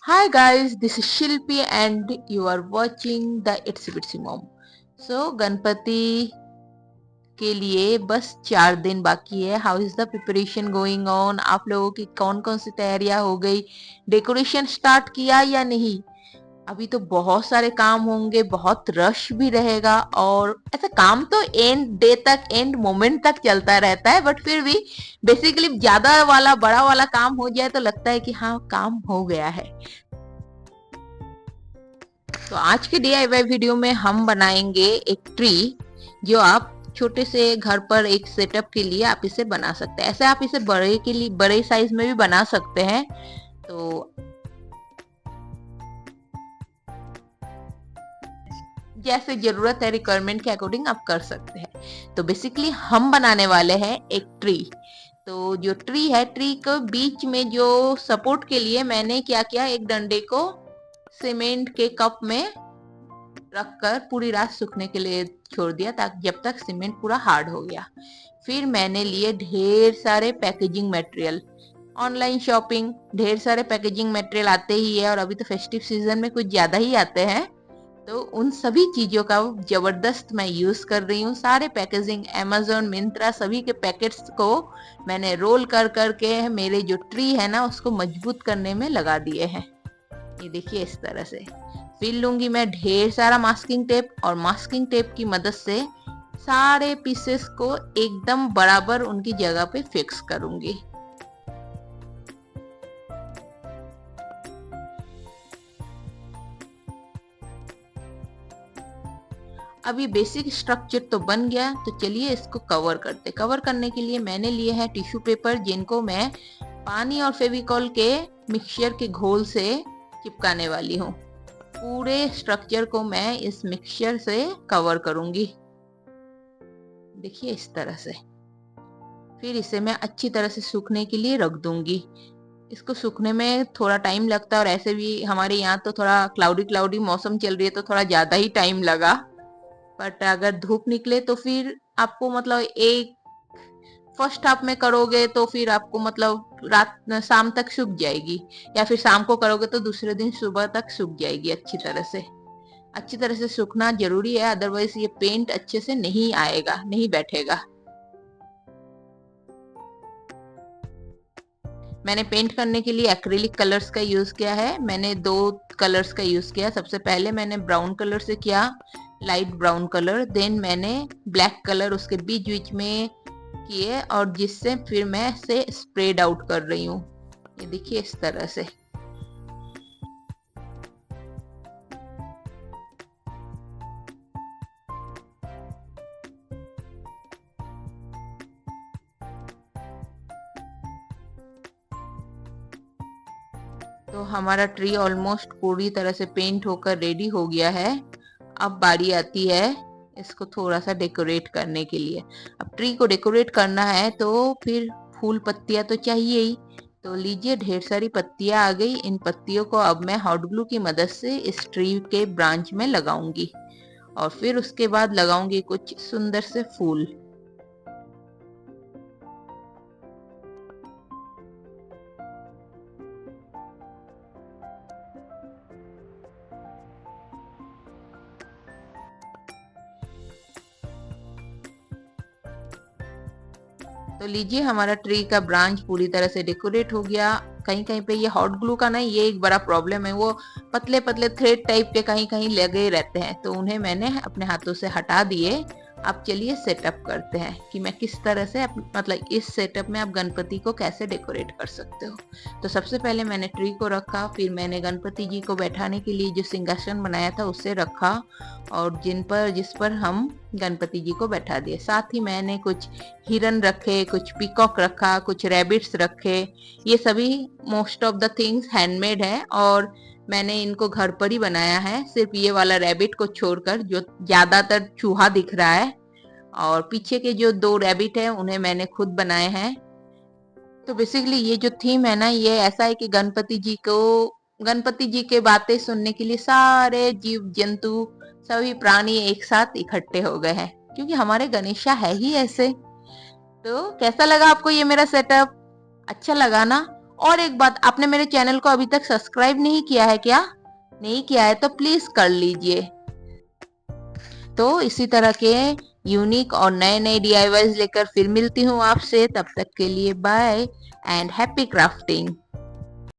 Hi guys, this is Shilpi and you are watching the Itsy Bitsy Mom. So Ganpati के लिए बस 4 दिन बाकी है. How is the preparation going on? आप लोगों की कौन कौन सी तैयारियां हो गई? डेकोरेशन स्टार्ट किया या नहीं? अभी तो बहुत सारे काम होंगे, बहुत रश भी रहेगा और ऐसा काम तो एंड डे तक, एंड मोमेंट तक चलता रहता है. बट फिर भी बेसिकली ज्यादा वाला, बड़ा वाला काम हो जाए तो लगता है कि हाँ, काम हो गया है. तो आज के DIY वीडियो में हम बनाएंगे एक ट्री, जो आप छोटे से घर पर एक सेटअप के लिए आप इसे बना सकते हैं. ऐसे आप इसे बड़े के लिए, बड़े साइज में भी बना सकते हैं. तो जैसे जरूरत है, रिक्वायरमेंट के अकॉर्डिंग आप कर सकते हैं. तो बेसिकली हम बनाने वाले हैं एक ट्री. तो जो ट्री है, ट्री के बीच में जो सपोर्ट के लिए मैंने क्या किया, एक डंडे को सीमेंट के कप में रखकर पूरी रात सूखने के लिए छोड़ दिया, ताकि जब तक सीमेंट पूरा हार्ड हो गया. फिर मैंने लिए ढेर सारे पैकेजिंग मटेरियल. ऑनलाइन शॉपिंग, ढेर सारे पैकेजिंग मटेरियल आते ही है और अभी तो फेस्टिव सीजन में कुछ ज्यादा ही आते हैं. तो उन सभी चीजों का जबरदस्त मैं यूज कर रही हूँ. सारे पैकेजिंग अमेजोन, मिंत्रा, सभी के पैकेट्स को मैंने रोल कर करके मेरे जो ट्री है ना, उसको मजबूत करने में लगा दिए हैं. ये देखिए इस तरह से. फिर लूंगी मैं ढेर सारा मास्किंग टेप और मास्किंग टेप की मदद से सारे पीसेस को एकदम बराबर उनकी जगह पे फिक्स करूंगी. अभी बेसिक स्ट्रक्चर तो बन गया, तो चलिए इसको कवर करते. कवर करने के लिए मैंने लिए हैं टिश्यू पेपर, जिनको मैं पानी और फेविकॉल के मिक्सचर के घोल से चिपकाने वाली हूँ. पूरे स्ट्रक्चर को मैं इस मिक्सचर से कवर करूंगी. देखिए इस तरह से. फिर इसे मैं अच्छी तरह से सूखने के लिए रख दूंगी. इसको सूखने में थोड़ा टाइम लगता है और ऐसे भी हमारे यहाँ तो थोड़ा क्लाउडी क्लाउडी मौसम चल रही है, तो थोड़ा ज्यादा ही टाइम लगा. बट अगर धूप निकले तो फिर आपको मतलब एक फर्स्ट हाफ में करोगे तो फिर आपको मतलब रात शाम तक सूख जाएगी, या फिर शाम को करोगे तो दूसरे दिन सुबह तक सूख जाएगी अच्छी तरह से. अच्छी तरह से सूखना जरूरी है, अदरवाइज ये पेंट अच्छे से नहीं आएगा, नहीं बैठेगा. मैंने पेंट करने के लिए एक्रिलिक कलर्स का यूज किया है. मैंने 2 कलर्स का यूज किया. सबसे पहले मैंने ब्राउन कलर से किया, लाइट ब्राउन कलर. देन मैंने ब्लैक कलर उसके बीच बीच में किए, और जिससे फिर मैं इसे स्प्रेड आउट कर रही हूँ. ये देखिए इस तरह से. तो हमारा ट्री ऑलमोस्ट पूरी तरह से पेंट होकर रेडी हो गया है. अब बारी आती है इसको थोड़ा सा डेकोरेट करने के लिए. अब ट्री को डेकोरेट करना है तो फिर फूल पत्तियां तो चाहिए ही. तो लीजिए, ढेर सारी पत्तियां आ गई. इन पत्तियों को अब मैं हॉट ग्लू की मदद से इस ट्री के ब्रांच में लगाऊंगी, और फिर उसके बाद लगाऊंगी कुछ सुंदर से फूल. तो लीजिए, हमारा ट्री का ब्रांच पूरी तरह से डेकोरेट हो गया. कहीं कहीं पे ये हॉट ग्लू का ना, ये एक बड़ा प्रॉब्लम है, वो पतले पतले थ्रेड टाइप के कहीं कहीं लगे रहते हैं. तो उन्हें मैंने अपने हाथों से हटा दिए. अब चलिए सेटअप करते हैं कि मैं किस तरह से मतलब इस सेटअप में आप गणपति को कैसे डेकोरेट कर सकते हो. तो सबसे पहले मैंने ट्री को रखा. फिर मैंने गणपति जी को बैठाने के लिए जो सिंहासन बनाया था उसे रखा, और जिस पर हम गणपति जी को बैठा दिए. साथ ही मैंने कुछ हिरन रखे, कुछ पीकॉक रखा, कुछ रैबिट्स रखे. ये सभी most of the things handmade है, और मैंने इनको घर पर ही बनाया है, सिर्फ ये वाला रैबिट को छोड़कर, जो ज्यादातर चूहा दिख रहा है. और पीछे के जो 2 रैबिट है उन्हें मैंने खुद बनाए हैं. तो बेसिकली ये जो थीम है ना, ये ऐसा है कि गणपति जी के बातें सुनने के लिए सारे जीव जंतु, सभी प्राणी एक साथ इकट्ठे हो गए हैं, क्योंकि हमारे गणेशा है ही ऐसे. तो कैसा लगा आपको ये मेरा सेटअप? अच्छा लगा ना? और एक बात, आपने मेरे चैनल को अभी तक सब्सक्राइब नहीं किया है क्या? नहीं किया है तो प्लीज कर लीजिए। तो इसी तरह के यूनिक और नए नए DIYs लेकर फिर मिलती हूँ आपसे। तब तक के लिए बाय एंड हैप्पी क्राफ्टिंग।